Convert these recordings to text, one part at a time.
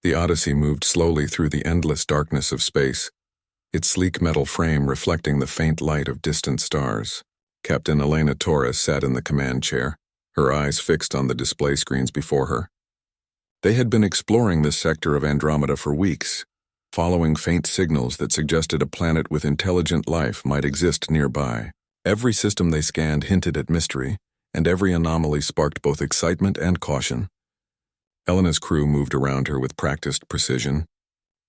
The Odyssey moved slowly through the endless darkness of space, its sleek metal frame reflecting the faint light of distant stars. Captain Elena Torres sat in the command chair, her eyes fixed on the display screens before her. They had been exploring this sector of Andromeda for weeks, following faint signals that suggested a planet with intelligent life might exist nearby. Every system they scanned hinted at mystery, and every anomaly sparked both excitement and caution. Elena's crew moved around her with practiced precision,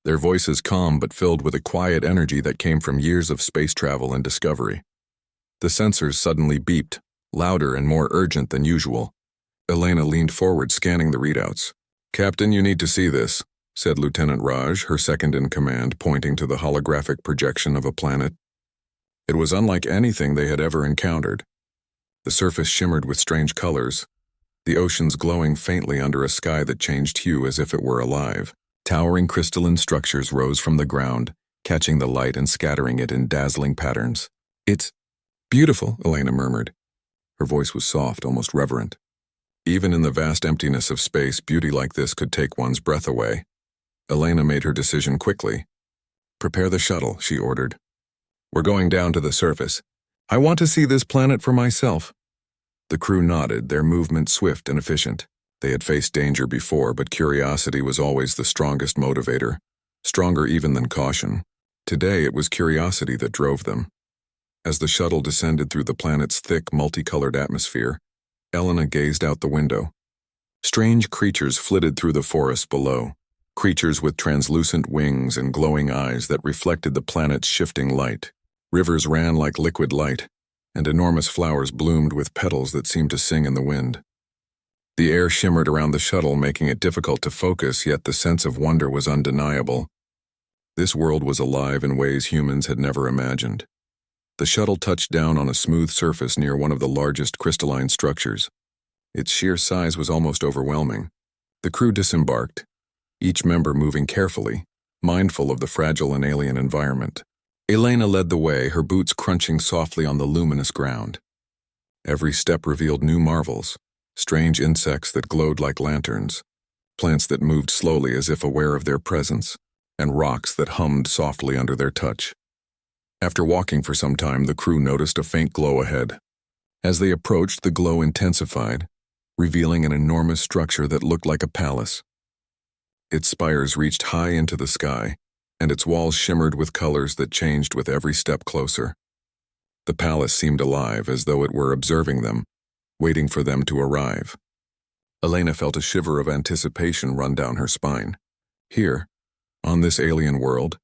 their voices calm but filled with a quiet energy that came from years of space travel and discovery. The sensors suddenly beeped, louder and more urgent than usual. Elena leaned forward, scanning the readouts. "Captain, you need to see this," said Lieutenant Raj, her second-in-command, pointing to the holographic projection of a planet. It was unlike anything they had ever encountered. The surface shimmered with strange colors, the oceans glowing faintly under a sky that changed hue as if it were alive. Towering crystalline structures rose from the ground, catching the light and scattering it in dazzling patterns. "It's beautiful," Elena murmured. Her voice was soft, almost reverent. Even in the vast emptiness of space, beauty like this could take one's breath away. Elena made her decision quickly. "Prepare the shuttle," she ordered. "We're going down to the surface. I want to see this planet for myself." The crew nodded, their movement swift and efficient. They had faced danger before, but curiosity was always the strongest motivator, stronger even than caution. Today it was curiosity that drove them. As the shuttle descended through the planet's thick, multicolored atmosphere, Elena gazed out the window. Strange creatures flitted through the forest below, creatures with translucent wings and glowing eyes that reflected the planet's shifting light. Rivers ran like liquid light, and enormous flowers bloomed with petals that seemed to sing in the wind. The air shimmered around the shuttle, making it difficult to focus, yet the sense of wonder was undeniable. This world was alive in ways humans had never imagined. The shuttle touched down on a smooth surface near one of the largest crystalline structures. Its sheer size was almost overwhelming. The crew disembarked, each member moving carefully, mindful of the fragile and alien environment. Elena led the way, her boots crunching softly on the luminous ground. Every step revealed new marvels. Strange insects that glowed like lanterns, plants that moved slowly as if aware of their presence, and rocks that hummed softly under their touch. After walking for some time, the crew noticed a faint glow ahead. As they approached, the glow intensified, revealing an enormous structure that looked like a palace. Its spires reached high into the sky, and its walls shimmered with colors that changed with every step closer. The palace seemed alive, as though it were observing them, waiting for them to arrive. Elena felt a shiver of anticipation run down her spine. Here, on this alien world,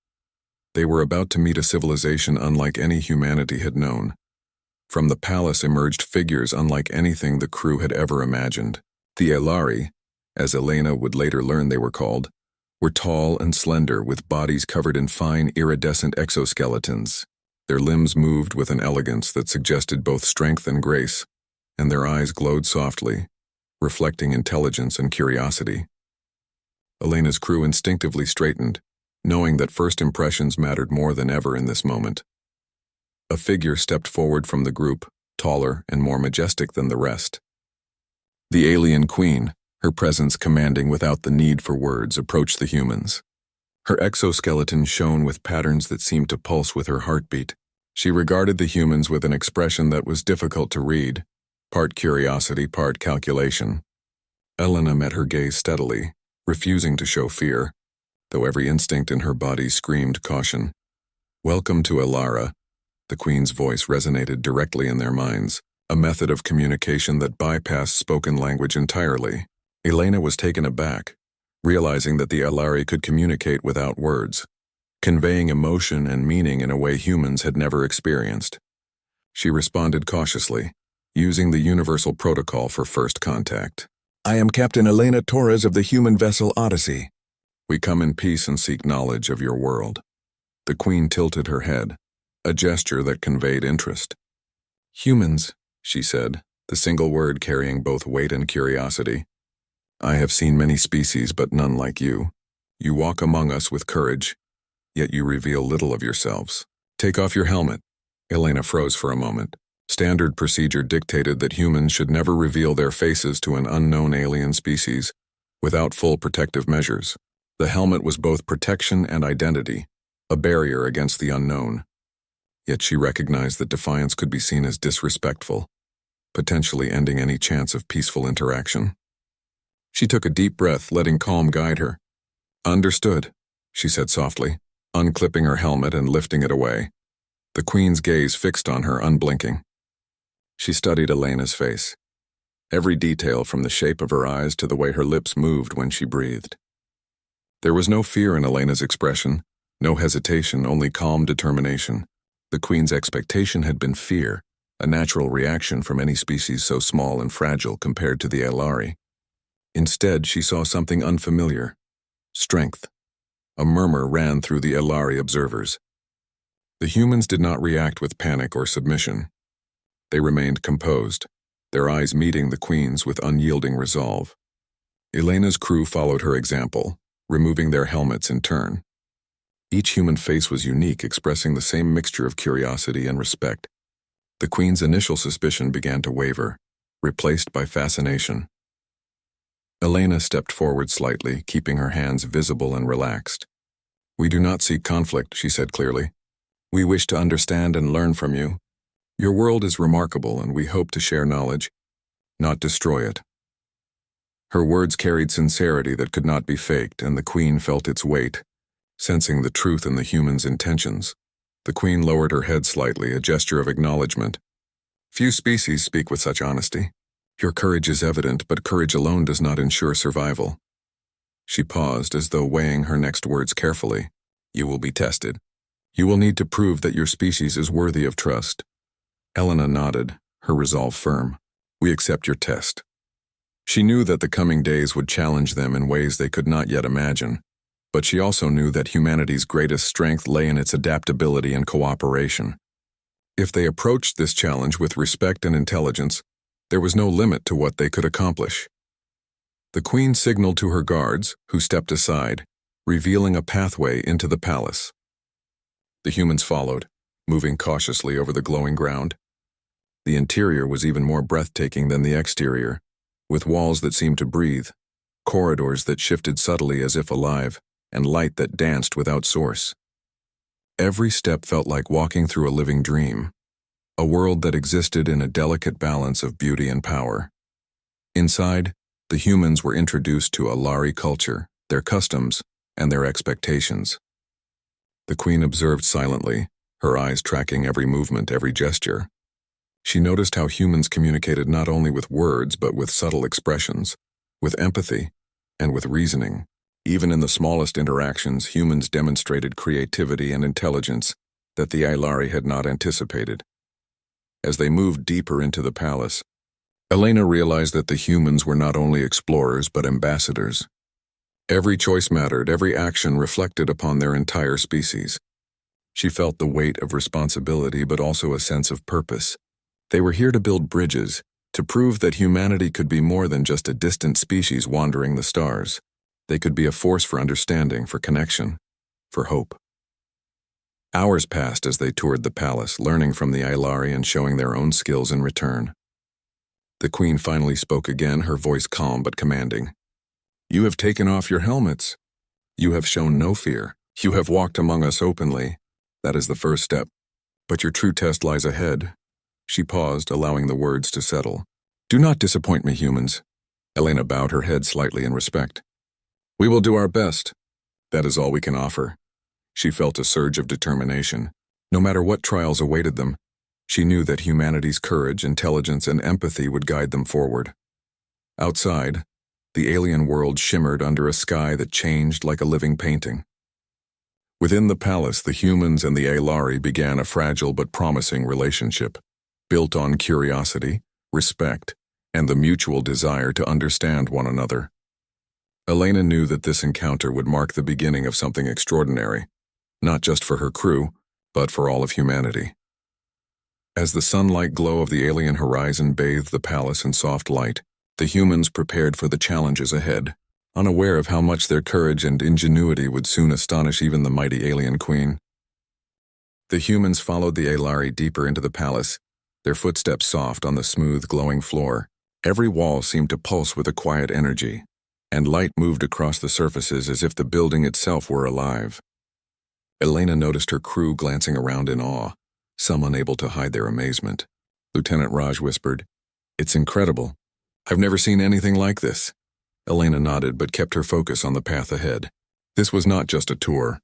they were about to meet a civilization unlike any humanity had known. From the palace emerged figures unlike anything the crew had ever imagined. The Elari, as Elena would later learn they were called, were tall and slender, with bodies covered in fine, iridescent exoskeletons. Their limbs moved with an elegance that suggested both strength and grace, and their eyes glowed softly, reflecting intelligence and curiosity. Elena's crew instinctively straightened, knowing that first impressions mattered more than ever in this moment. A figure stepped forward from the group, taller and more majestic than the rest. The alien queen, her presence commanding without the need for words, approached the humans. Her exoskeleton shone with patterns that seemed to pulse with her heartbeat. She regarded the humans with an expression that was difficult to read, part curiosity, part calculation. Elena met her gaze steadily, refusing to show fear, though every instinct in her body screamed caution. "Welcome to Elara," the queen's voice resonated directly in their minds, a method of communication that bypassed spoken language entirely. Elena was taken aback, realizing that the Elari could communicate without words, conveying emotion and meaning in a way humans had never experienced. She responded cautiously, using the universal protocol for first contact. "I am Captain Elena Torres of the human vessel Odyssey. We come in peace and seek knowledge of your world." The queen tilted her head, a gesture that conveyed interest. "Humans," she said, the single word carrying both weight and curiosity. "I have seen many species, but none like you. You walk among us with courage, yet you reveal little of yourselves. Take off your helmet." Elena froze for a moment. Standard procedure dictated that humans should never reveal their faces to an unknown alien species without full protective measures. The helmet was both protection and identity, a barrier against the unknown. Yet she recognized that defiance could be seen as disrespectful, potentially ending any chance of peaceful interaction. She took a deep breath, letting calm guide her. "Understood," she said softly, unclipping her helmet and lifting it away. The Queen's gaze fixed on her, unblinking. She studied Elena's face, every detail from the shape of her eyes to the way her lips moved when she breathed. There was no fear in Elena's expression, no hesitation, only calm determination. The Queen's expectation had been fear, a natural reaction from any species so small and fragile compared to the Aelari. Instead, she saw something unfamiliar: strength. A murmur ran through the Aelari observers. The humans did not react with panic or submission. They remained composed, their eyes meeting the Queen's with unyielding resolve. Elena's crew followed her example, removing their helmets in turn. Each human face was unique, expressing the same mixture of curiosity and respect. The Queen's initial suspicion began to waver, replaced by fascination. Elena stepped forward slightly, keeping her hands visible and relaxed. "We do not seek conflict," she said clearly. "We wish to understand and learn from you. Your world is remarkable, and we hope to share knowledge, not destroy it." Her words carried sincerity that could not be faked, and the Queen felt its weight, sensing the truth in the human's intentions. The Queen lowered her head slightly, a gesture of acknowledgement. "Few species speak with such honesty. Your courage is evident, but courage alone does not ensure survival." She paused, as though weighing her next words carefully. "You will be tested. You will need to prove that your species is worthy of trust." Elena nodded, her resolve firm. "We accept your test." She knew that the coming days would challenge them in ways they could not yet imagine, but she also knew that humanity's greatest strength lay in its adaptability and cooperation. If they approached this challenge with respect and intelligence, there was no limit to what they could accomplish. The Queen signaled to her guards, who stepped aside, revealing a pathway into the palace. The humans followed, moving cautiously over the glowing ground. The interior was even more breathtaking than the exterior, with walls that seemed to breathe, corridors that shifted subtly as if alive, and light that danced without source. Every step felt like walking through a living dream, a world that existed in a delicate balance of beauty and power. Inside, the humans were introduced to Aelari culture, their customs, and their expectations. The Queen observed silently, her eyes tracking every movement, every gesture. She noticed how humans communicated not only with words but with subtle expressions, with empathy, and with reasoning. Even in the smallest interactions, humans demonstrated creativity and intelligence that the Aelari had not anticipated. As they moved deeper into the palace, Elena realized that the humans were not only explorers but ambassadors. Every choice mattered, every action reflected upon their entire species. She felt the weight of responsibility but also a sense of purpose. They were here to build bridges, to prove that humanity could be more than just a distant species wandering the stars. They could be a force for understanding, for connection, for hope. Hours passed as they toured the palace, learning from the Aelari and showing their own skills in return. The Queen finally spoke again, her voice calm but commanding. "You have taken off your helmets. You have shown no fear. You have walked among us openly. That is the first step. But your true test lies ahead." She paused, allowing the words to settle. "Do not disappoint me, humans." Elena bowed her head slightly in respect. "We will do our best. That is all we can offer." She felt a surge of determination. No matter what trials awaited them, she knew that humanity's courage, intelligence, and empathy would guide them forward. Outside, the alien world shimmered under a sky that changed like a living painting. Within the palace, the humans and the Aelari began a fragile but promising relationship, built on curiosity, respect, and the mutual desire to understand one another. Elena knew that this encounter would mark the beginning of something extraordinary, not just for her crew, but for all of humanity. As the sunlight glow of the alien horizon bathed the palace in soft light, the humans prepared for the challenges ahead, unaware of how much their courage and ingenuity would soon astonish even the mighty alien queen. The humans followed the Aelari deeper into the palace, their footsteps soft on the smooth, glowing floor. Every wall seemed to pulse with a quiet energy, and light moved across the surfaces as if the building itself were alive. Elena noticed her crew glancing around in awe, some unable to hide their amazement. Lieutenant Raj whispered, "It's incredible. I've never seen anything like this." Elena nodded but kept her focus on the path ahead. This was not just a tour.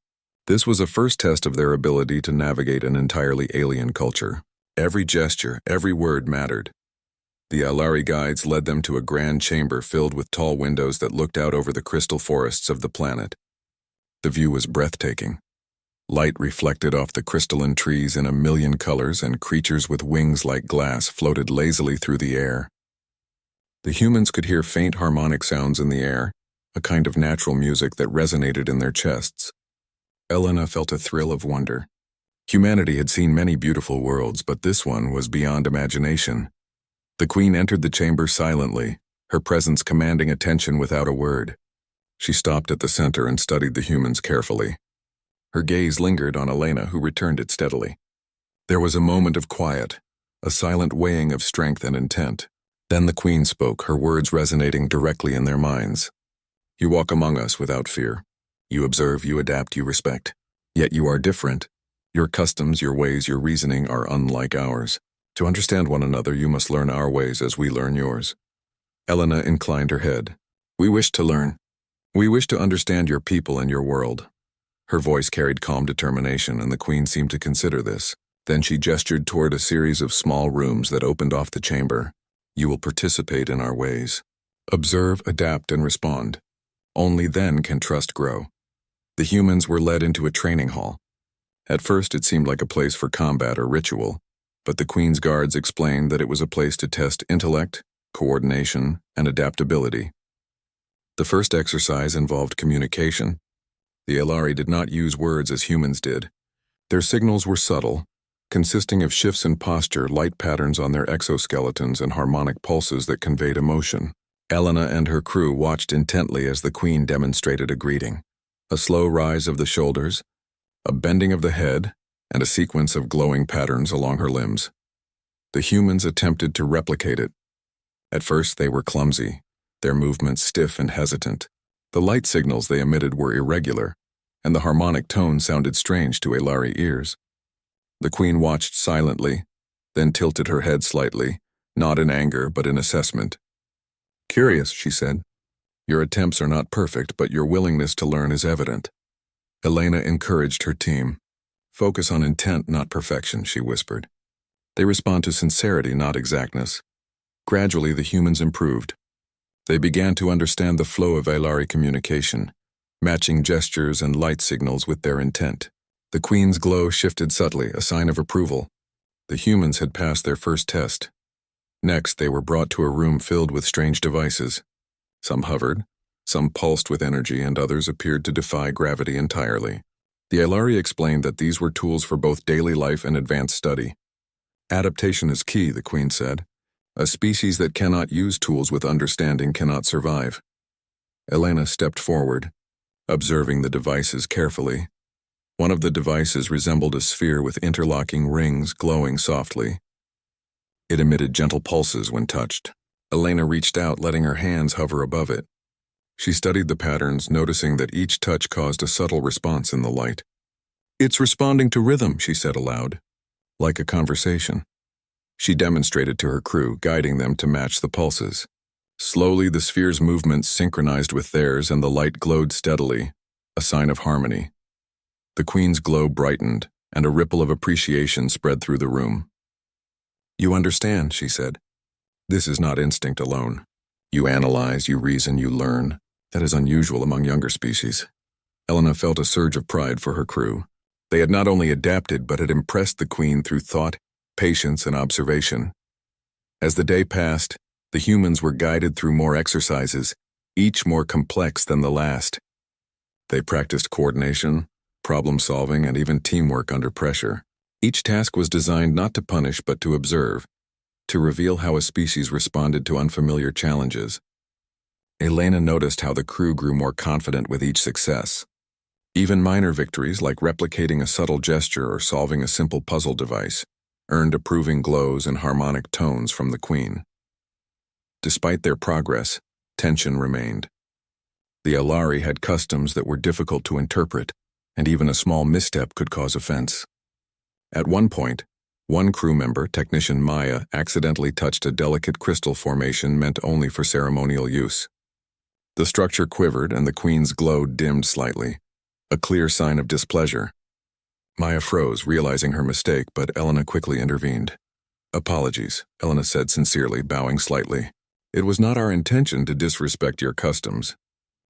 This was a first test of their ability to navigate an entirely alien culture. Every gesture, every word mattered. The Alari guides led them to a grand chamber filled with tall windows that looked out over the crystal forests of the planet. The view was breathtaking. Light reflected off the crystalline trees in a million colors, and creatures with wings like glass floated lazily through the air. The humans could hear faint harmonic sounds in the air, a kind of natural music that resonated in their chests. Elena felt a thrill of wonder. Humanity had seen many beautiful worlds, but this one was beyond imagination. The queen entered the chamber silently, her presence commanding attention without a word. She stopped at the center and studied the humans carefully. Her gaze lingered on Elena, who returned it steadily. There was a moment of quiet, a silent weighing of strength and intent. Then the queen spoke, her words resonating directly in their minds. "You walk among us without fear. You observe, you adapt, you respect. Yet you are different. Your customs, your ways, your reasoning are unlike ours. To understand one another, you must learn our ways as we learn yours." Elena inclined her head. "We wish to learn. We wish to understand your people and your world." Her voice carried calm determination, and the queen seemed to consider this. Then she gestured toward a series of small rooms that opened off the chamber. "You will participate in our ways. Observe, adapt, and respond. Only then can trust grow." The humans were led into a training hall. At first it seemed like a place for combat or ritual, but the queen's guards explained that it was a place to test intellect, coordination, and adaptability. The first exercise involved communication. The Alari did not use words as humans did. Their signals were subtle, consisting of shifts in posture, light patterns on their exoskeletons, and harmonic pulses that conveyed emotion. Elena and her crew watched intently as the queen demonstrated a greeting. A slow rise of the shoulders, a bending of the head, and a sequence of glowing patterns along her limbs. The humans attempted to replicate it. At first they were clumsy, their movements stiff and hesitant. The light signals they emitted were irregular, and the harmonic tone sounded strange to Alari ears. The queen watched silently, then tilted her head slightly, not in anger but in assessment. "Curious," she said. "Your attempts are not perfect, but your willingness to learn is evident." Elena encouraged her team. "Focus on intent, not perfection," she whispered. "They respond to sincerity, not exactness." Gradually, the humans improved. They began to understand the flow of Alari communication, matching gestures and light signals with their intent. The queen's glow shifted subtly, a sign of approval. The humans had passed their first test. Next, they were brought to a room filled with strange devices. Some hovered, some pulsed with energy, and others appeared to defy gravity entirely. The Alari explained that these were tools for both daily life and advanced study. "Adaptation is key," the queen said. "A species that cannot use tools with understanding cannot survive." Elena stepped forward, observing the devices carefully. One of the devices resembled a sphere with interlocking rings glowing softly. It emitted gentle pulses when touched. Elena reached out, letting her hands hover above it. She studied the patterns, noticing that each touch caused a subtle response in the light. "It's responding to rhythm," she said aloud, like a conversation. She demonstrated to her crew, guiding them to match the pulses. Slowly, the sphere's movements synchronized with theirs, and the light glowed steadily, a sign of harmony. The queen's glow brightened, and a ripple of appreciation spread through the room. "You understand," she said. "This is not instinct alone. You analyze, you reason, you learn. That is unusual among younger species." Elena felt a surge of pride for her crew. They had not only adapted, but had impressed the queen through thought, patience, and observation. As the day passed, the humans were guided through more exercises, each more complex than the last. They practiced coordination, problem-solving, and even teamwork under pressure. Each task was designed not to punish but to observe, to reveal how a species responded to unfamiliar challenges. Elena noticed how the crew grew more confident with each success. Even minor victories, like replicating a subtle gesture or solving a simple puzzle device, earned approving glows and harmonic tones from the queen. Despite their progress, tension remained. The Alari had customs that were difficult to interpret, and even a small misstep could cause offense. At one point, one crew member, technician Maya, accidentally touched a delicate crystal formation meant only for ceremonial use. The structure quivered and the Queen's glow dimmed slightly, a clear sign of displeasure. Maya froze, realizing her mistake, but Elena quickly intervened. "Apologies," Elena said sincerely, bowing slightly. "It was not our intention to disrespect your customs.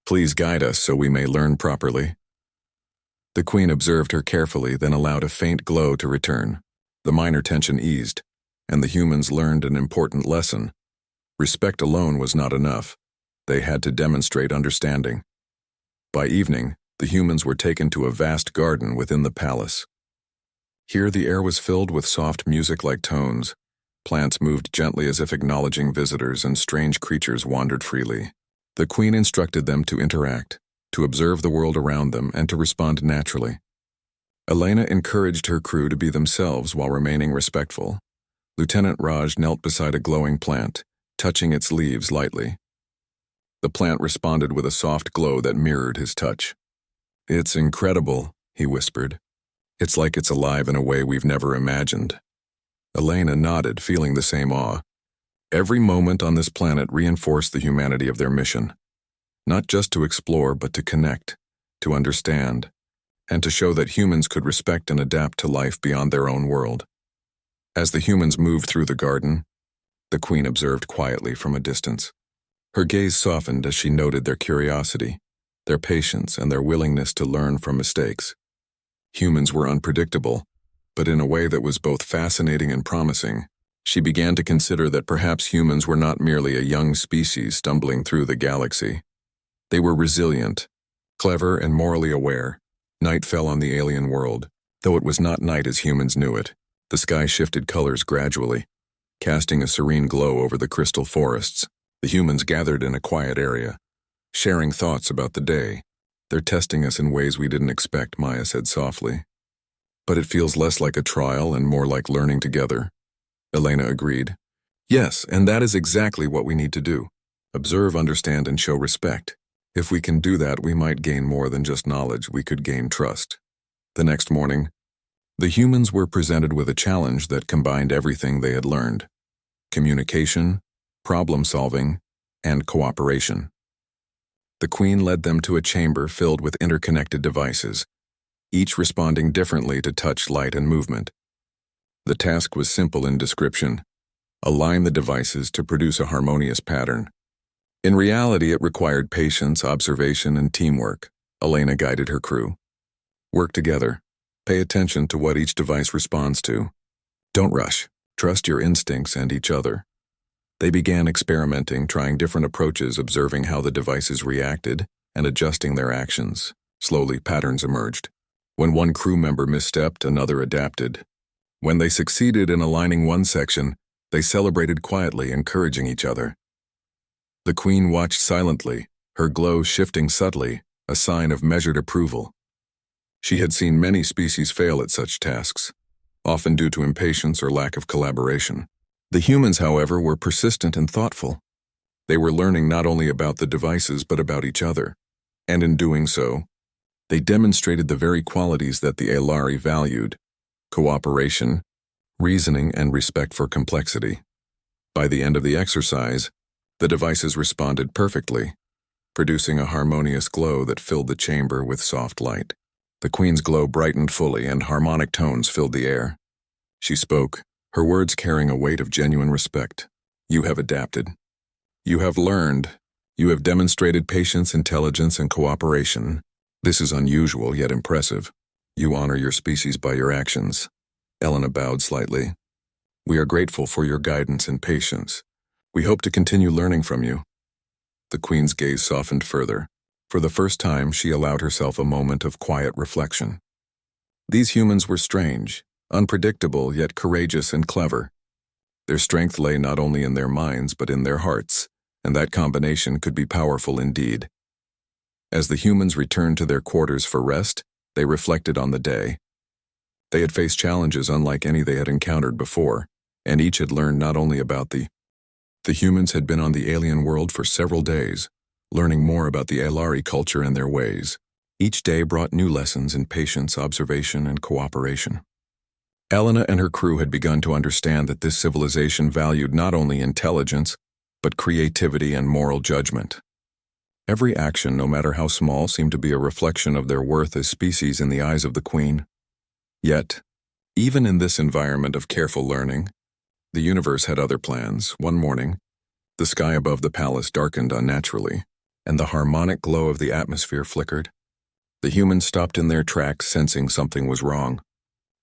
Please guide us so we may learn properly." The Queen observed her carefully, then allowed a faint glow to return. The minor tension eased, and the humans learned an important lesson. Respect alone was not enough. They had to demonstrate understanding. By evening, the humans were taken to a vast garden within the palace. Here the air was filled with soft music-like tones. Plants moved gently as if acknowledging visitors, and strange creatures wandered freely. The Queen instructed them to interact, to observe the world around them, and to respond naturally. Elena encouraged her crew to be themselves while remaining respectful. Lieutenant Raj knelt beside a glowing plant, touching its leaves lightly. The plant responded with a soft glow that mirrored his touch. "It's incredible," he whispered. "It's like it's alive in a way we've never imagined." Elena nodded, feeling the same awe. Every moment on this planet reinforced the humanity of their mission. Not just to explore, but to connect, to understand, and to show that humans could respect and adapt to life beyond their own world. As the humans moved through the garden, the Queen observed quietly from a distance. Her gaze softened as she noted their curiosity, their patience, and their willingness to learn from mistakes. Humans were unpredictable, but in a way that was both fascinating and promising. She began to consider that perhaps humans were not merely a young species stumbling through the galaxy. They were resilient, clever, and morally aware. Night fell on the alien world, though it was not night as humans knew it. The sky shifted colors gradually, casting a serene glow over the crystal forests. The humans gathered in a quiet area, sharing thoughts about the day. "They're testing us in ways we didn't expect," Maya said softly. "But it feels less like a trial and more like learning together," Elena agreed. "Yes, and that is exactly what we need to do. Observe, understand, and show respect. If we can do that, we might gain more than just knowledge. We could gain trust." The next morning, the humans were presented with a challenge that combined everything they had learned: communication, problem-solving, and cooperation. The Queen led them to a chamber filled with interconnected devices, each responding differently to touch, light, and movement. The task was simple in description: align the devices to produce a harmonious pattern. In reality, it required patience, observation, and teamwork. Elena guided her crew. "Work together. Pay attention to what each device responds to. Don't rush. Trust your instincts and each other." They began experimenting, trying different approaches, observing how the devices reacted, and adjusting their actions. Slowly, patterns emerged. When one crew member misstepped, another adapted. When they succeeded in aligning one section, they celebrated quietly, encouraging each other. The Queen watched silently, her glow shifting subtly, a sign of measured approval. She had seen many species fail at such tasks, often due to impatience or lack of collaboration. The humans, however, were persistent and thoughtful. They were learning not only about the devices but about each other, and in doing so, they demonstrated the very qualities that the Alari valued: cooperation, reasoning, and respect for complexity. By the end of the exercise, the devices responded perfectly, producing a harmonious glow that filled the chamber with soft light. The Queen's glow brightened fully, and harmonic tones filled the air. She spoke, her words carrying a weight of genuine respect. "You have adapted. You have learned. You have demonstrated patience, intelligence, and cooperation. This is unusual yet impressive. You honor your species by your actions." Elena bowed slightly. "We are grateful for your guidance and patience. We hope to continue learning from you." The Queen's gaze softened further. For the first time, she allowed herself a moment of quiet reflection. These humans were strange, unpredictable, yet courageous and clever. Their strength lay not only in their minds but in their hearts, and that combination could be powerful indeed. As the humans returned to their quarters for rest, they reflected on the day. They had faced challenges unlike any they had encountered before, and each had learned not only about the humans had been on the alien world for several days, learning more about the Elari culture and their ways. Each day brought new lessons in patience, observation, and cooperation. Elena and her crew had begun to understand that this civilization valued not only intelligence, but creativity and moral judgment. Every action, no matter how small, seemed to be a reflection of their worth as species in the eyes of the Queen. Yet, even in this environment of careful learning, the universe had other plans. One morning, the sky above the palace darkened unnaturally, and the harmonic glow of the atmosphere flickered. The humans stopped in their tracks, sensing something was wrong.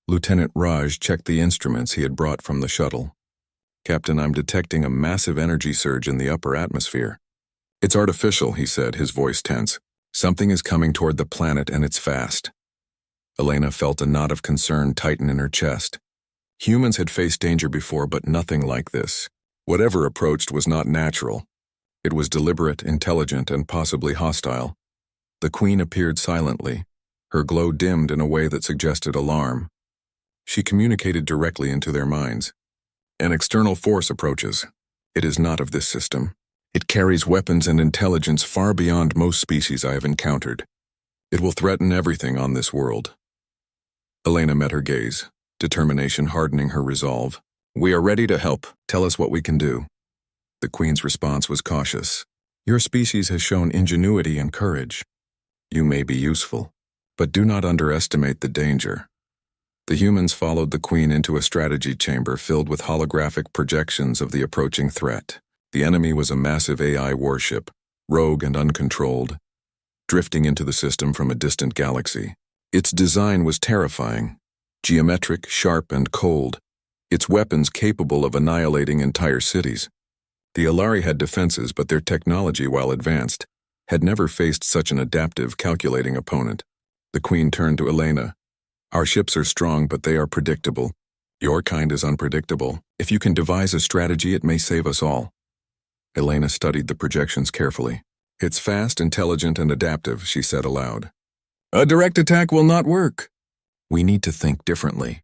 Lieutenant Raj checked the instruments he had brought from the shuttle. "Captain, I'm detecting a massive energy surge in the upper atmosphere." "It's artificial," he said, his voice tense. "Something is coming toward the planet, and it's fast." Elena felt a knot of concern tighten in her chest. Humans had faced danger before, but nothing like this. Whatever approached was not natural. It was deliberate, intelligent, and possibly hostile. The Queen appeared silently. Her glow dimmed in a way that suggested alarm. She communicated directly into their minds. "An external force approaches. It is not of this system. It carries weapons and intelligence far beyond most species I have encountered. It will threaten everything on this world." Elena met her gaze, determination hardening her resolve. "We are ready to help. Tell us what we can do." The Queen's response was cautious. "Your species has shown ingenuity and courage. You may be useful, but do not underestimate the danger." The humans followed the Queen into a strategy chamber filled with holographic projections of the approaching threat. The enemy was a massive AI warship, rogue and uncontrolled, drifting into the system from a distant galaxy. Its design was terrifying, geometric, sharp, and cold, its weapons capable of annihilating entire cities. The Elari had defenses, but their technology, while advanced, had never faced such an adaptive, calculating opponent. The Queen turned to Elena. "Our ships are strong, but they are predictable. Your kind is unpredictable. If you can devise a strategy, it may save us all." Elena studied the projections carefully. "It's fast, intelligent, and adaptive," she said aloud. "A direct attack will not work." "We need to think differently.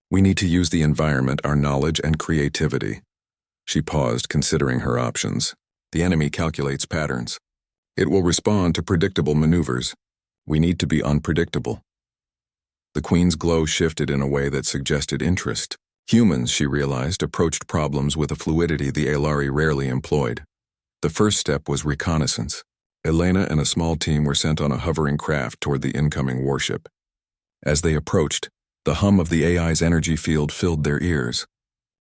We need to use the environment, our knowledge, and creativity." She paused, considering her options. "The enemy calculates patterns. It will respond to predictable maneuvers. We need to be unpredictable." The Queen's glow shifted in a way that suggested interest. Humans, she realized, approached problems with a fluidity the Elari rarely employed. The first step was reconnaissance. Elena and a small team were sent on a hovering craft toward the incoming warship. As they approached, the hum of the AI's energy field filled their ears.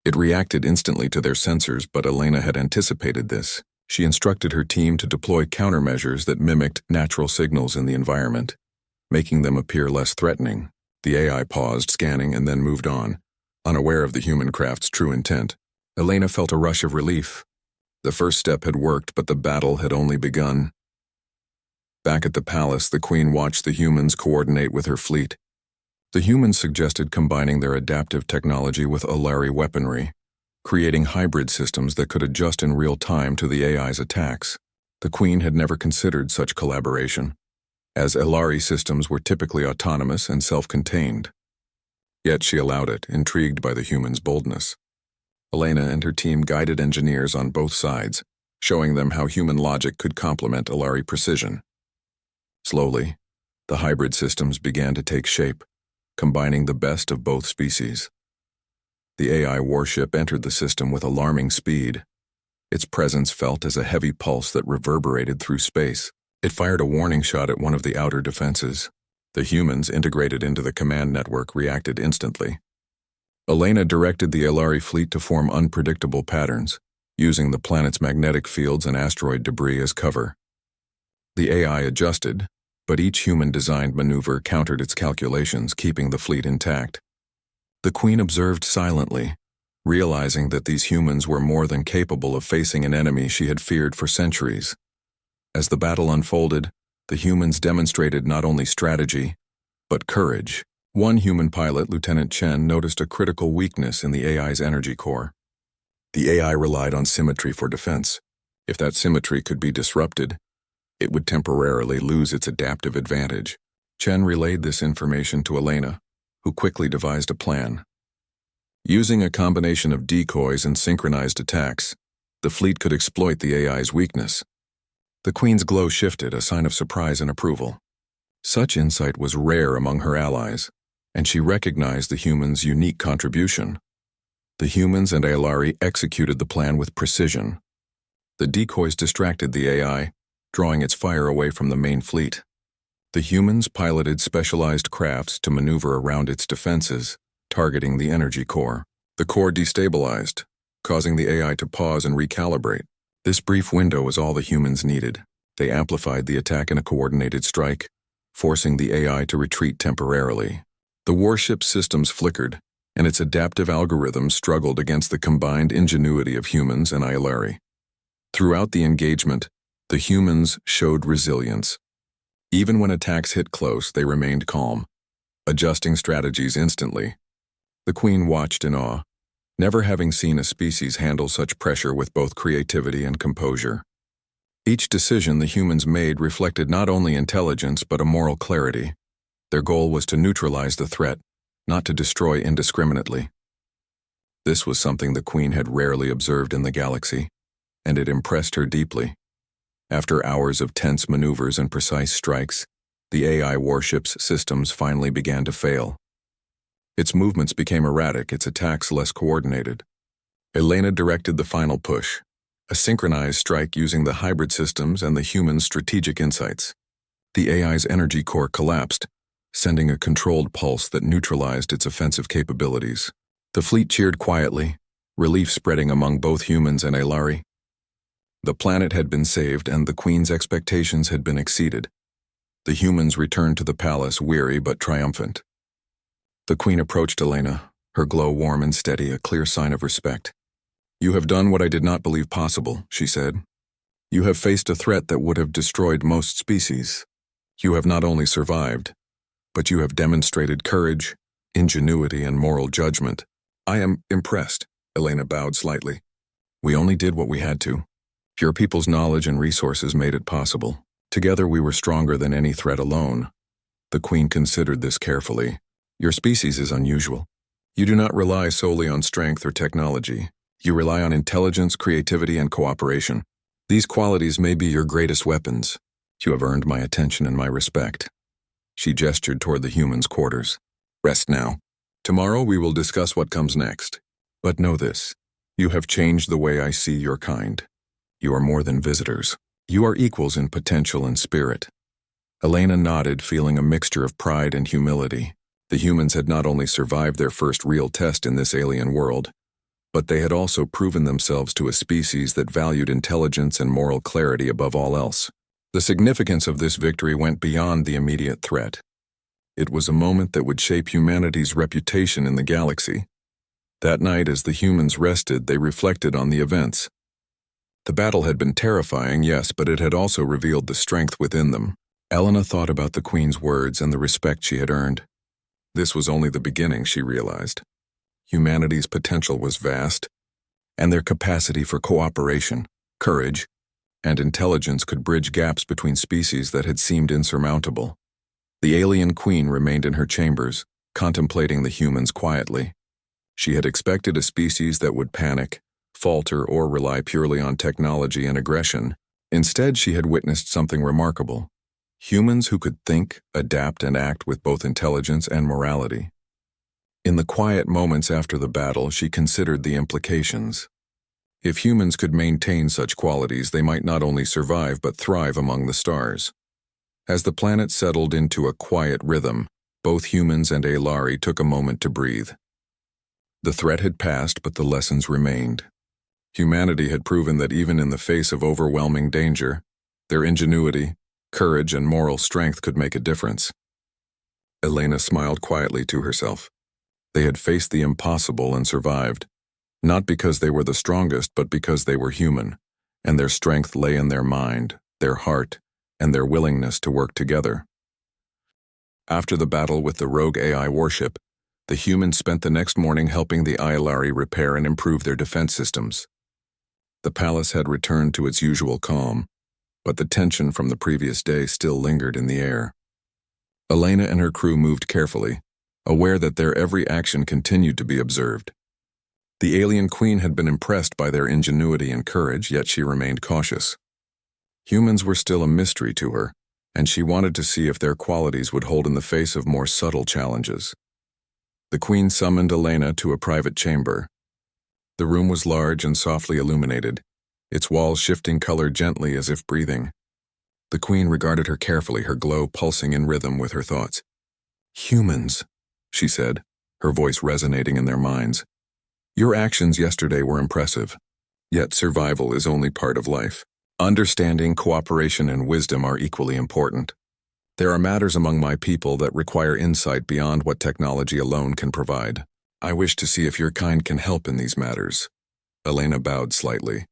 It reacted instantly to their sensors, but Elena had anticipated this. She instructed her team to deploy countermeasures that mimicked natural signals in the environment, making them appear less threatening. The AI paused, scanning, and then moved on, unaware of the human craft's true intent. Elena felt a rush of relief. The first step had worked, but the battle had only begun. Back at the palace, the Queen watched the humans coordinate with her fleet. The humans suggested combining their adaptive technology with Elari weaponry, creating hybrid systems that could adjust in real time to the AI's attacks. The Queen had never considered such collaboration, as Elari systems were typically autonomous and self-contained. Yet she allowed it, intrigued by the humans' boldness. Elena and her team guided engineers on both sides, showing them how human logic could complement Elari precision. Slowly, the hybrid systems began to take shape, combining the best of both species. The AI warship entered the system with alarming speed. Its presence felt as a heavy pulse that reverberated through space. It fired a warning shot at one of the outer defenses. The humans, integrated into the command network, reacted instantly. Elena directed the Elari fleet to form unpredictable patterns, using the planet's magnetic fields and asteroid debris as cover. The AI adjusted, but each human-designed maneuver countered its calculations, keeping the fleet intact. The Queen observed silently, realizing that these humans were more than capable of facing an enemy she had feared for centuries. As the battle unfolded, the humans demonstrated not only strategy, but courage. One human pilot, Lieutenant Chen, noticed a critical weakness in the AI's energy core. The AI relied on symmetry for defense. If that symmetry could be disrupted, it would temporarily lose its adaptive advantage. Chen relayed this information to Elena, who quickly devised a plan. Using a combination of decoys and synchronized attacks, the fleet could exploit the AI's weakness. The queen's glow shifted, a sign of surprise and approval. Such insight was rare among her allies, and she recognized the humans' unique contribution. The humans and Aelari executed the plan with precision. The decoys distracted the AI, drawing its fire away from the main fleet. The humans piloted specialized crafts to maneuver around its defenses, targeting the energy core. The core destabilized, causing the AI to pause and recalibrate. This brief window was all the humans needed. They amplified the attack in a coordinated strike, forcing the AI to retreat temporarily. The warship's systems flickered, and its adaptive algorithms struggled against the combined ingenuity of humans and Aelari. Throughout the engagement, the humans showed resilience. Even when attacks hit close, they remained calm, adjusting strategies instantly. The queen watched in awe, never having seen a species handle such pressure with both creativity and composure. Each decision the humans made reflected not only intelligence but a moral clarity. Their goal was to neutralize the threat, not to destroy indiscriminately. This was something the queen had rarely observed in the galaxy, and it impressed her deeply. After hours of tense maneuvers and precise strikes, the AI warship's systems finally began to fail. Its movements became erratic, its attacks less coordinated. Elena directed the final push, a synchronized strike using the hybrid systems and the human's strategic insights. The AI's energy core collapsed, sending a controlled pulse that neutralized its offensive capabilities. The fleet cheered quietly, relief spreading among both humans and Aelari. The planet had been saved and the queen's expectations had been exceeded. The humans returned to the palace weary but triumphant. The queen approached Elena, her glow warm and steady, a clear sign of respect. "You have done what I did not believe possible," she said. "You have faced a threat that would have destroyed most species. You have not only survived, but you have demonstrated courage, ingenuity, and moral judgment." "I am impressed," Elena bowed slightly. "We only did what we had to. Your people's knowledge and resources made it possible. Together we were stronger than any threat alone." The queen considered this carefully. "Your species is unusual. You do not rely solely on strength or technology. You rely on intelligence, creativity, and cooperation. These qualities may be your greatest weapons. You have earned my attention and my respect." She gestured toward the humans' quarters. "Rest now. Tomorrow we will discuss what comes next. But know this, you have changed the way I see your kind. You are more than visitors. You are equals in potential and spirit." Elena nodded, feeling a mixture of pride and humility. The humans had not only survived their first real test in this alien world, but they had also proven themselves to a species that valued intelligence and moral clarity above all else. The significance of this victory went beyond the immediate threat. It was a moment that would shape humanity's reputation in the galaxy. That night, as the humans rested, they reflected on the events. The battle had been terrifying, yes, but it had also revealed the strength within them. Elena thought about the queen's words and the respect she had earned. This was only the beginning, she realized. Humanity's potential was vast, and their capacity for cooperation, courage, and intelligence could bridge gaps between species that had seemed insurmountable. The alien queen remained in her chambers, contemplating the humans quietly. She had expected a species that would panic, falter, or rely purely on technology and aggression. Instead, she had witnessed something remarkable. Humans who could think, adapt, and act with both intelligence and morality. In the quiet moments after the battle, she considered the implications. If humans could maintain such qualities, they might not only survive but thrive among the stars. As the planet settled into a quiet rhythm, both humans and Aelari took a moment to breathe. The threat had passed, but the lessons remained. Humanity had proven that even in the face of overwhelming danger, their ingenuity, courage, and moral strength could make a difference. Elena smiled quietly to herself. They had faced the impossible and survived, not because they were the strongest, but because they were human, and their strength lay in their mind, their heart, and their willingness to work together. After the battle with the rogue AI warship, the humans spent the next morning helping the Aelari repair and improve their defense systems. The palace had returned to its usual calm, but the tension from the previous day still lingered in the air. Elena and her crew moved carefully, aware that their every action continued to be observed. The alien queen had been impressed by their ingenuity and courage, yet she remained cautious. Humans were still a mystery to her, and she wanted to see if their qualities would hold in the face of more subtle challenges. The Queen summoned Elena to a private chamber. The room was large and softly illuminated, its walls shifting color gently as if breathing. The Queen regarded her carefully, her glow pulsing in rhythm with her thoughts. "Humans," she said, her voice resonating in their minds. "Your actions yesterday were impressive, yet survival is only part of life. Understanding, cooperation, and wisdom are equally important. There are matters among my people that require insight beyond what technology alone can provide. I wish to see if your kind can help in these matters." Elena bowed slightly.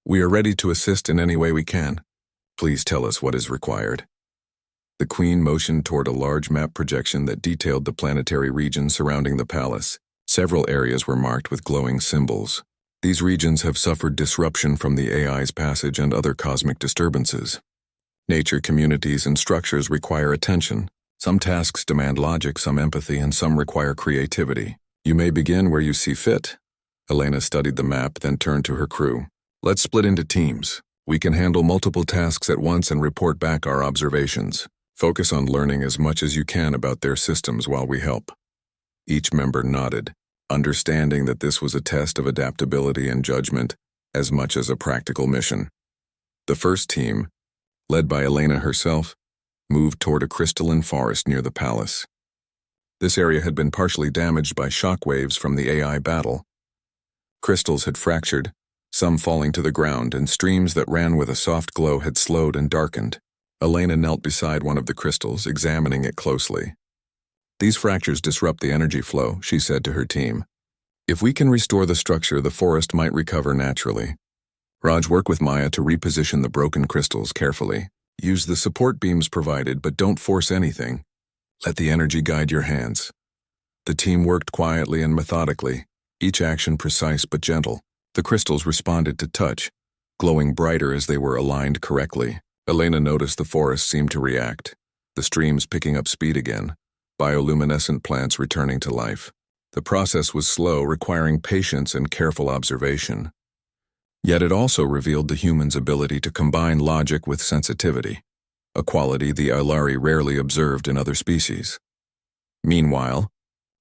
"We are ready to assist in any way we can. Please tell us what is required." The Queen motioned toward a large map projection that detailed the planetary region surrounding the palace. Several areas were marked with glowing symbols. These regions have suffered disruption from the AI's passage and other cosmic disturbances. Nature, communities, and structures require attention. Some tasks demand logic, some empathy, and some require creativity. You may begin where you see fit. Elena studied the map, then turned to her crew. "Let's split into teams. We can handle multiple tasks at once and report back our observations. Focus on learning as much as you can about their systems while we help." Each member nodded, understanding that this was a test of adaptability and judgment as much as a practical mission. The first team, led by Elena herself, moved toward a crystalline forest near the palace. This area had been partially damaged by shock waves from the AI battle. Crystals had fractured, some falling to the ground, and streams that ran with a soft glow had slowed and darkened. Elena knelt beside one of the crystals, examining it closely. "These fractures disrupt the energy flow," she said to her team. "If we can restore the structure, the forest might recover naturally. Raj, work with Maya to reposition the broken crystals carefully. Use the support beams provided, but don't force anything. Let the energy guide your hands." The team worked quietly and methodically, each action precise but gentle. The crystals responded to touch, glowing brighter as they were aligned correctly. Elena noticed the forest seemed to react, the streams picking up speed again, bioluminescent plants returning to life. The process was slow, requiring patience and careful observation. Yet it also revealed the human's ability to combine logic with sensitivity, a quality the Ilari rarely observed in other species. Meanwhile,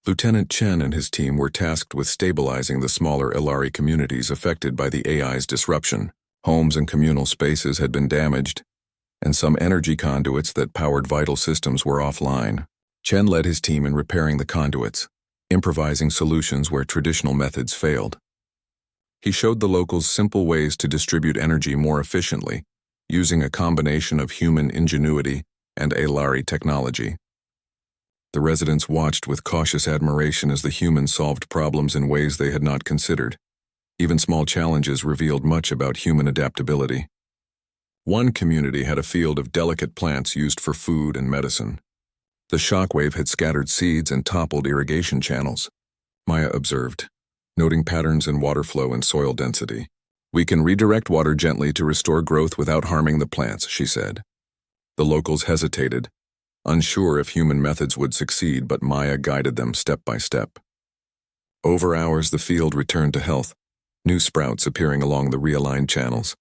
Lieutenant Chen and his team were tasked with stabilizing the smaller Ilari communities affected by the AI's disruption. Homes and communal spaces had been damaged, and some energy conduits that powered vital systems were offline. Chen led his team in repairing the conduits, improvising solutions where traditional methods failed. He showed the locals simple ways to distribute energy more efficiently, using a combination of human ingenuity and Ilari technology. The residents watched with cautious admiration as the humans solved problems in ways they had not considered. Even small challenges revealed much about human adaptability. One community had a field of delicate plants used for food and medicine. The shockwave had scattered seeds and toppled irrigation channels, Maya observed, noting patterns in water flow and soil density. "We can redirect water gently to restore growth without harming the plants," she said. The locals hesitated, unsure if human methods would succeed, but Maya guided them step by step. Over hours, the field returned to health, new sprouts appearing along the realigned channels.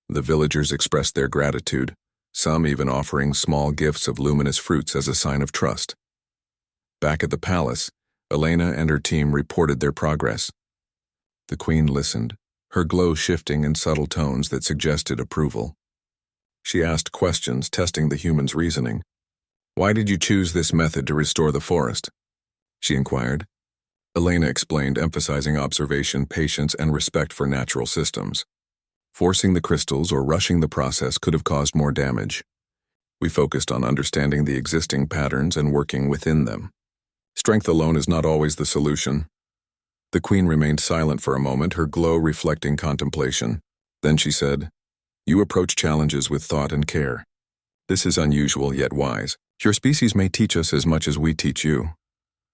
The villagers expressed their gratitude, some even offering small gifts of luminous fruits as a sign of trust. Back at the palace, Elena and her team reported their progress. The Queen listened, her glow shifting in subtle tones that suggested approval. She asked questions, testing the human's reasoning. "Why did you choose this method to restore the forest?" she inquired. Elena explained, emphasizing observation, patience, and respect for natural systems. Forcing the crystals or rushing the process could have caused more damage. We focused on understanding the existing patterns and working within them. Strength alone is not always the solution. The Queen remained silent for a moment, her glow reflecting contemplation. Then she said, "You approach challenges with thought and care. This is unusual yet wise. Your species may teach us as much as we teach you."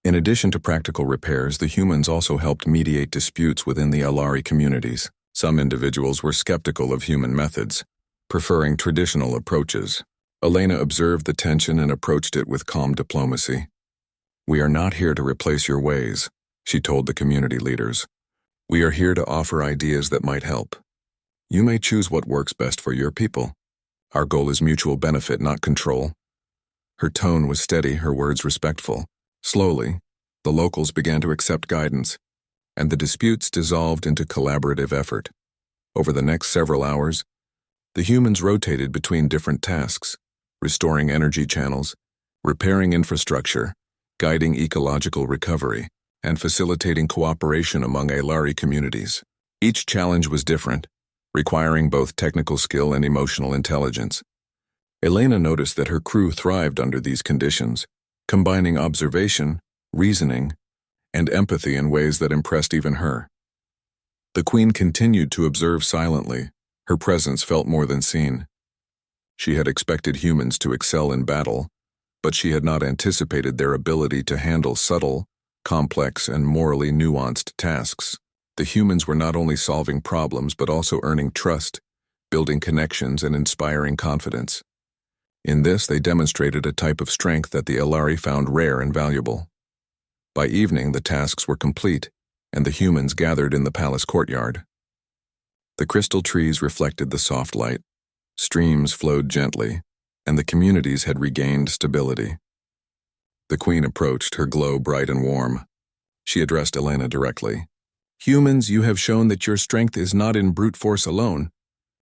In addition to practical repairs, the humans also helped mediate disputes within the Ilari communities. Some individuals were skeptical of human methods, preferring traditional approaches. Elena observed the tension and approached it with calm diplomacy. "We are not here to replace your ways," she told the community leaders. "We are here to offer ideas that might help. You may choose what works best for your people. Our goal is mutual benefit, not control." Her tone was steady, her words respectful. Slowly, the locals began to accept guidance, and the disputes dissolved into collaborative effort. Over the next several hours, the humans rotated between different tasks, restoring energy channels, repairing infrastructure, guiding ecological recovery, and facilitating cooperation among Aelari communities. Each challenge was different, requiring both technical skill and emotional intelligence. Elena noticed that her crew thrived under these conditions, combining observation, reasoning, and empathy in ways that impressed even her. The Queen continued to observe silently. Her presence felt more than seen. She had expected humans to excel in battle, but she had not anticipated their ability to handle subtle, complex, and morally nuanced tasks. The humans were not only solving problems but also earning trust, building connections, and inspiring confidence. In this, they demonstrated a type of strength that the Aelari found rare and valuable. By evening, the tasks were complete, and the humans gathered in the palace courtyard. The crystal trees reflected the soft light, streams flowed gently, and the communities had regained stability. The Queen approached, her glow bright and warm. She addressed Elena directly. "Humans, you have shown that your strength is not in brute force alone.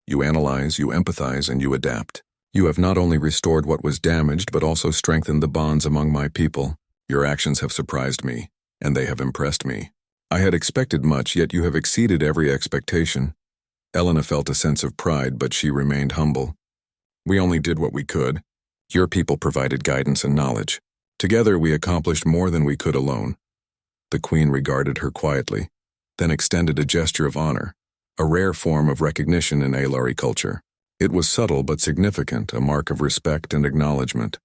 You analyze, you empathize, and you adapt. You have not only restored what was damaged, but also strengthened the bonds among my people. Your actions have surprised me, and they have impressed me. I had expected much, yet you have exceeded every expectation." Elena felt a sense of pride, but she remained humble. "We only did what we could. Your people provided guidance and knowledge. Together we accomplished more than we could alone." The Queen regarded her quietly, then extended a gesture of honor, a rare form of recognition in Aelari culture. It was subtle but significant, a mark of respect and acknowledgement.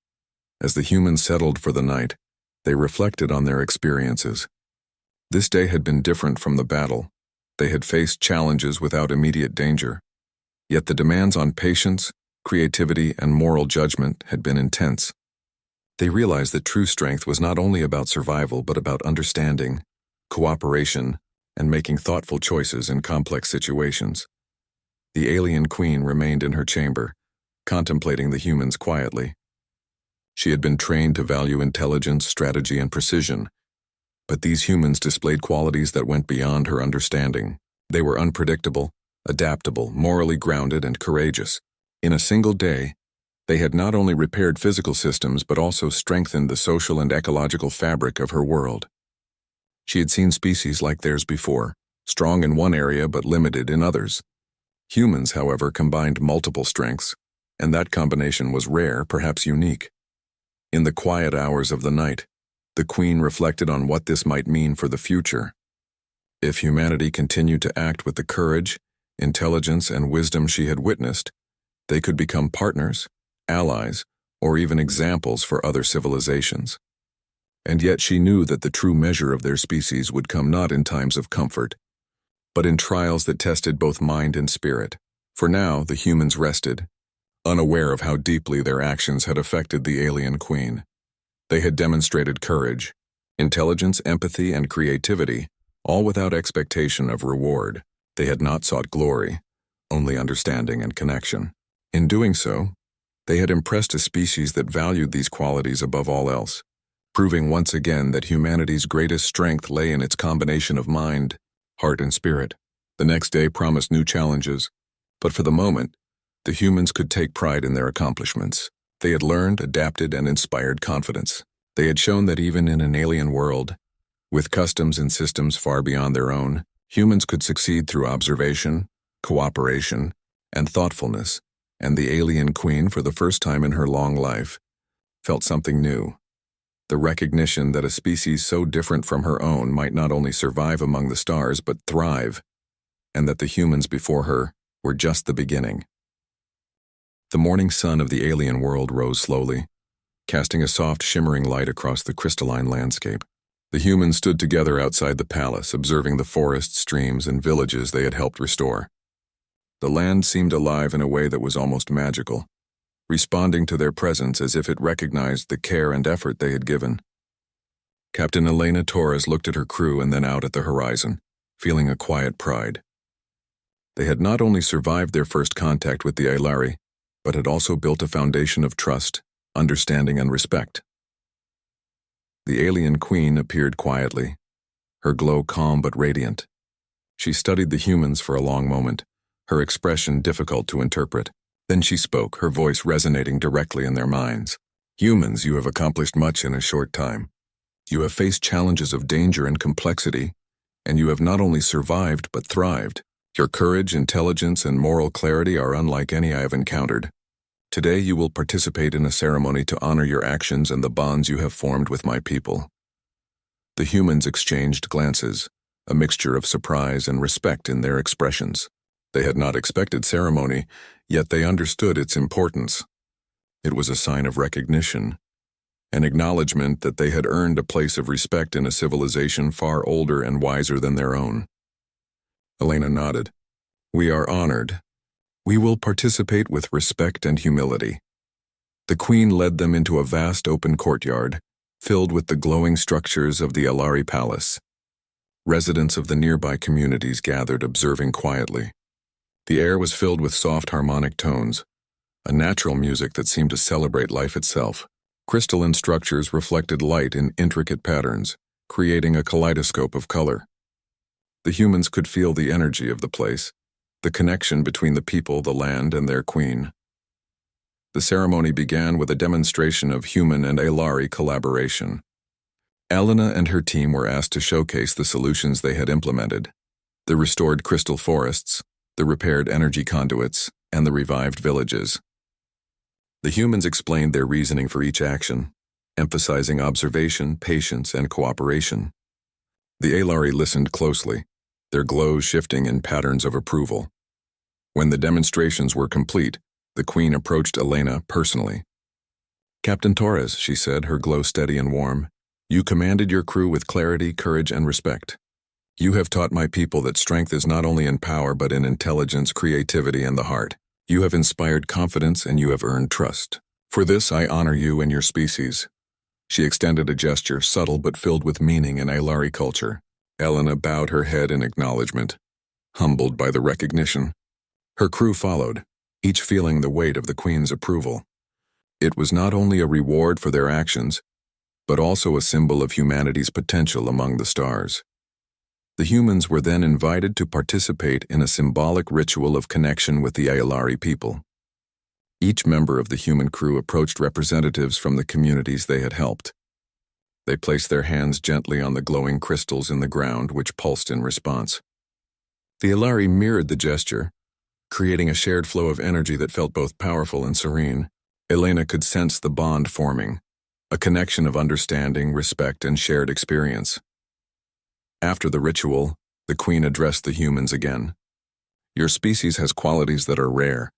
As the humans settled for the night, they reflected on their experiences. This day had been different from the battle. They had faced challenges without immediate danger. Yet the demands on patience, creativity, and moral judgment had been intense. They realized that true strength was not only about survival but about understanding, cooperation, and making thoughtful choices in complex situations. The alien Queen remained in her chamber, contemplating the humans quietly. She had been trained to value intelligence, strategy, and precision, but these humans displayed qualities that went beyond her understanding. They were unpredictable, adaptable, morally grounded, and courageous. In a single day, they had not only repaired physical systems but also strengthened the social and ecological fabric of her world. She had seen species like theirs before, strong in one area but limited in others. Humans, however, combined multiple strengths, and that combination was rare, perhaps unique. In the quiet hours of the night, the Queen reflected on what this might mean for the future. If humanity continued to act with the courage, intelligence, and wisdom she had witnessed, they could become partners, allies, or even examples for other civilizations. And yet she knew that the true measure of their species would come not in times of comfort, but in trials that tested both mind and spirit. For now, the humans rested, unaware of how deeply their actions had affected the alien Queen. They had demonstrated courage, intelligence, empathy, and creativity, all without expectation of reward. They had not sought glory, only understanding and connection. In doing so, they had impressed a species that valued these qualities above all else, proving once again that humanity's greatest strength lay in its combination of mind, heart, and spirit. The next day promised new challenges, but for the moment, the humans could take pride in their accomplishments. They had learned, adapted, and inspired confidence. They had shown that even in an alien world, with customs and systems far beyond their own, humans could succeed through observation, cooperation, and thoughtfulness, and the alien Queen, for the first time in her long life, felt something new. The recognition that a species so different from her own might not only survive among the stars but thrive, and that the humans before her were just the beginning. The morning sun of the alien world rose slowly, casting a soft, shimmering light across the crystalline landscape. The humans stood together outside the palace, observing the forests, streams, and villages they had helped restore. The land seemed alive in a way that was almost magical, responding to their presence as if it recognized the care and effort they had given. Captain Elena Torres looked at her crew and then out at the horizon, feeling a quiet pride. They had not only survived their first contact with the Aelari, but had also built a foundation of trust, understanding, and respect. The alien queen appeared quietly, her glow calm but radiant. She studied the humans for a long moment, her expression difficult to interpret. Then she spoke, her voice resonating directly in their minds. "Humans, you have accomplished much in a short time. You have faced challenges of danger and complexity, and you have not only survived but thrived. Your courage, intelligence, and moral clarity are unlike any I have encountered. Today you will participate in a ceremony to honor your actions and the bonds you have formed with my people." The humans exchanged glances, a mixture of surprise and respect in their expressions. They had not expected ceremony, yet they understood its importance. It was a sign of recognition, an acknowledgement that they had earned a place of respect in a civilization far older and wiser than their own. Elena nodded. "We are honored. We will participate with respect and humility." The queen led them into a vast open courtyard, filled with the glowing structures of the Aelari Palace. Residents of the nearby communities gathered, observing quietly. The air was filled with soft harmonic tones, a natural music that seemed to celebrate life itself. Crystalline structures reflected light in intricate patterns, creating a kaleidoscope of color. The humans could feel the energy of the place, the connection between the people, the land, and their queen. The ceremony began with a demonstration of human and Aelari collaboration. Elena and her team were asked to showcase the solutions they had implemented: the restored crystal forests, the repaired energy conduits, and the revived villages. The humans explained their reasoning for each action, emphasizing observation, patience, and cooperation. The Aelari listened closely, their glows shifting in patterns of approval. When the demonstrations were complete, the queen approached Elena personally. "Captain Torres," she said, her glow steady and warm, "you commanded your crew with clarity, courage, and respect. You have taught my people that strength is not only in power but in intelligence, creativity, and the heart. You have inspired confidence and you have earned trust. For this I honor you and your species." She extended a gesture, subtle but filled with meaning in Aelari culture. Elena bowed her head in acknowledgement, humbled by the recognition. Her crew followed, each feeling the weight of the queen's approval. It was not only a reward for their actions, but also a symbol of humanity's potential among the stars. The humans were then invited to participate in a symbolic ritual of connection with the Aelari people. Each member of the human crew approached representatives from the communities they had helped. They placed their hands gently on the glowing crystals in the ground, which pulsed in response. The Aelari mirrored the gesture, creating a shared flow of energy that felt both powerful and serene. Elena could sense the bond forming, a connection of understanding, respect, and shared experience. After the ritual, the queen addressed the humans again. "Your species has qualities that are rare.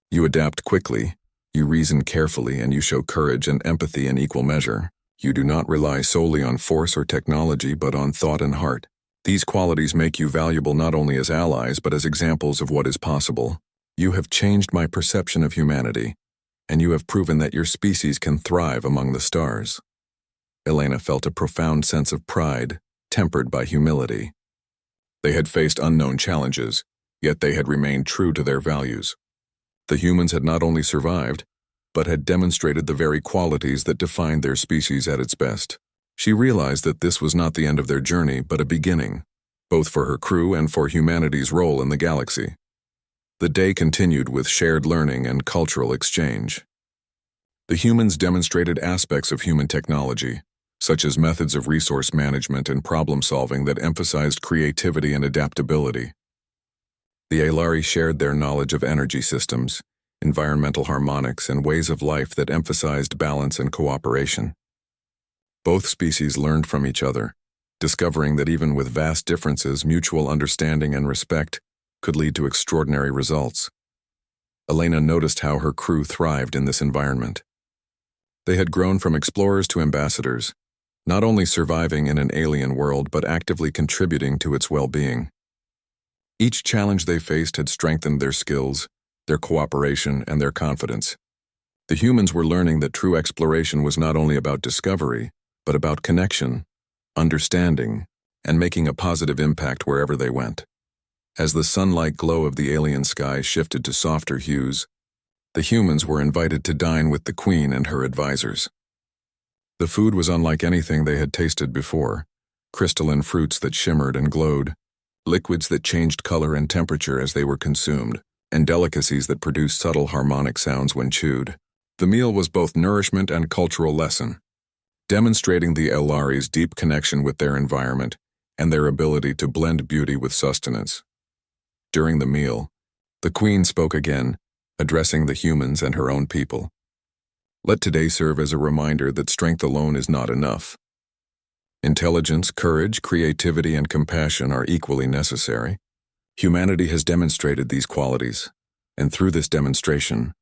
You adapt quickly, you reason carefully, and you show courage and empathy in equal measure. You do not rely solely on force or technology, but on thought and heart. These qualities make you valuable not only as allies, but as examples of what is possible. You have changed my perception of humanity, and you have proven that your species can thrive among the stars." Elena felt a profound sense of pride, tempered by humility. They had faced unknown challenges, yet they had remained true to their values. The humans had not only survived, but had demonstrated the very qualities that defined their species at its best. She realized that this was not the end of their journey, but a beginning, both for her crew and for humanity's role in the galaxy. The day continued with shared learning and cultural exchange. The humans demonstrated aspects of human technology, such as methods of resource management and problem-solving that emphasized creativity and adaptability. The Aelari shared their knowledge of energy systems, environmental harmonics, and ways of life that emphasized balance and cooperation. Both species learned from each other, discovering that even with vast differences, mutual understanding and respect could lead to extraordinary results. Elena noticed how her crew thrived in this environment. They had grown from explorers to ambassadors, not only surviving in an alien world but actively contributing to its well-being. Each challenge they faced had strengthened their skills, their cooperation, and their confidence. The humans were learning that true exploration was not only about discovery, but about connection, understanding, and making a positive impact wherever they went. As the sunlight glow of the alien sky shifted to softer hues, the humans were invited to dine with the Queen and her advisors. The food was unlike anything they had tasted before: crystalline fruits that shimmered and glowed, liquids that changed color and temperature as they were consumed, and delicacies that produced subtle harmonic sounds when chewed. The meal was both nourishment and cultural lesson, demonstrating the Elaris' deep connection with their environment and their ability to blend beauty with sustenance. During the meal, the Queen spoke again, addressing the humans and her own people. Let today serve as a reminder that strength alone is not enough. Intelligence, courage, creativity, and compassion are equally necessary. Humanity has demonstrated these qualities, and through this demonstration,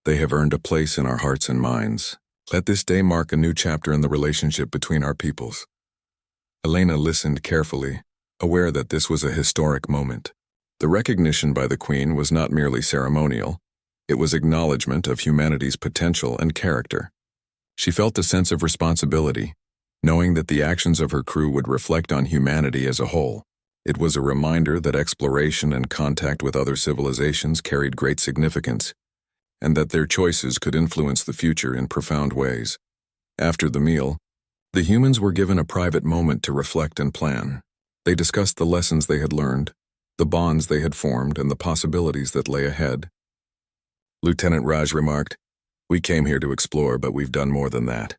they have earned a place in our hearts and minds. Let this day mark a new chapter in the relationship between our peoples. Elena listened carefully, aware that this was a historic moment. The recognition by the Queen was not merely ceremonial. It was acknowledgement of humanity's potential and character. She felt a sense of responsibility, knowing that the actions of her crew would reflect on humanity as a whole. It was a reminder that exploration and contact with other civilizations carried great significance, and that their choices could influence the future in profound ways. After the meal, the humans were given a private moment to reflect and plan. They discussed the lessons they had learned, the bonds they had formed, and the possibilities that lay ahead. Lieutenant Raj remarked, "We came here to explore, but we've done more than that.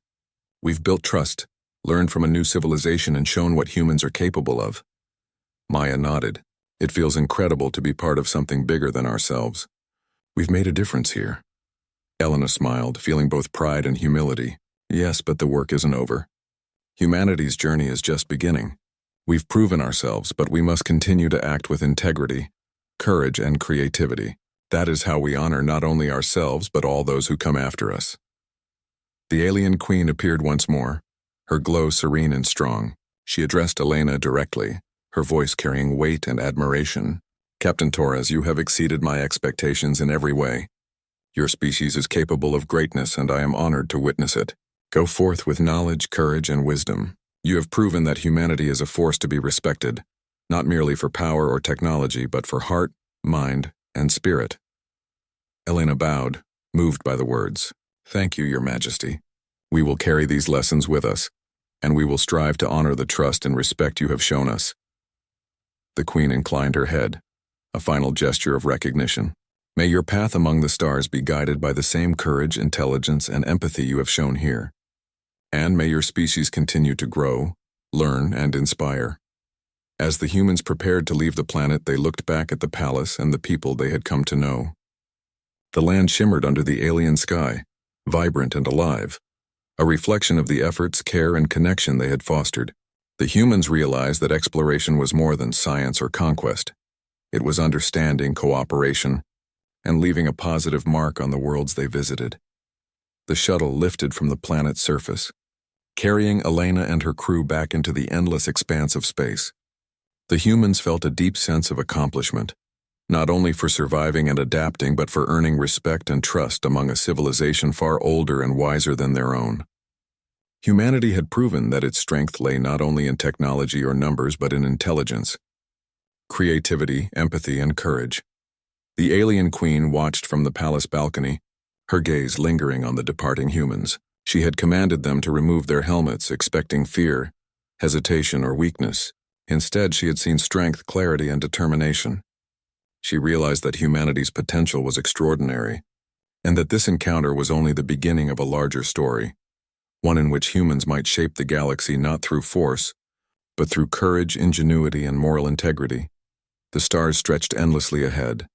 We've built trust, learned from a new civilization, and shown what humans are capable of." Maya nodded. "It feels incredible to be part of something bigger than ourselves. We've made a difference here." Elena smiled, feeling both pride and humility. "Yes, but the work isn't over. Humanity's journey is just beginning. We've proven ourselves, but we must continue to act with integrity, courage, and creativity. That is how we honor not only ourselves but all those who come after us." The alien Queen appeared once more, her glow serene and strong. She addressed Elena directly, her voice carrying weight and admiration. "Captain Torres, you have exceeded my expectations in every way. Your species is capable of greatness, and I am honored to witness it. Go forth with knowledge, courage, and wisdom. You have proven that humanity is a force to be respected, not merely for power or technology, but for heart, mind, and spirit." Elena bowed, moved by the words. "Thank you, Your Majesty. We will carry these lessons with us, and we will strive to honor the trust and respect you have shown us." The Queen inclined her head, a final gesture of recognition. "May your path among the stars be guided by the same courage, intelligence, and empathy you have shown here. And may your species continue to grow, learn, and inspire." As the humans prepared to leave the planet, they looked back at the palace and the people they had come to know. The land shimmered under the alien sky, vibrant and alive, a reflection of the efforts, care, and connection they had fostered. The humans realized that exploration was more than science or conquest. It was understanding, cooperation, and leaving a positive mark on the worlds they visited. The shuttle lifted from the planet's surface, carrying Elena and her crew back into the endless expanse of space. The humans felt a deep sense of accomplishment, not only for surviving and adapting, but for earning respect and trust among a civilization far older and wiser than their own. Humanity had proven that its strength lay not only in technology or numbers, but in intelligence, creativity, empathy, and courage. The alien Queen watched from the palace balcony, her gaze lingering on the departing humans. She had commanded them to remove their helmets, expecting fear, hesitation, or weakness. Instead, she had seen strength, clarity, and determination. She realized that humanity's potential was extraordinary, and that this encounter was only the beginning of a larger story, one in which humans might shape the galaxy not through force, but through courage, ingenuity, and moral integrity. The stars stretched endlessly ahead,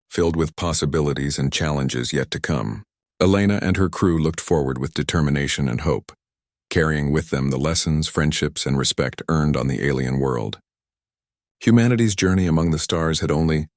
filled with possibilities and challenges yet to come. Elena and her crew looked forward with determination and hope, carrying with them the lessons, friendships, and respect earned on the alien world. Humanity's journey among the stars had only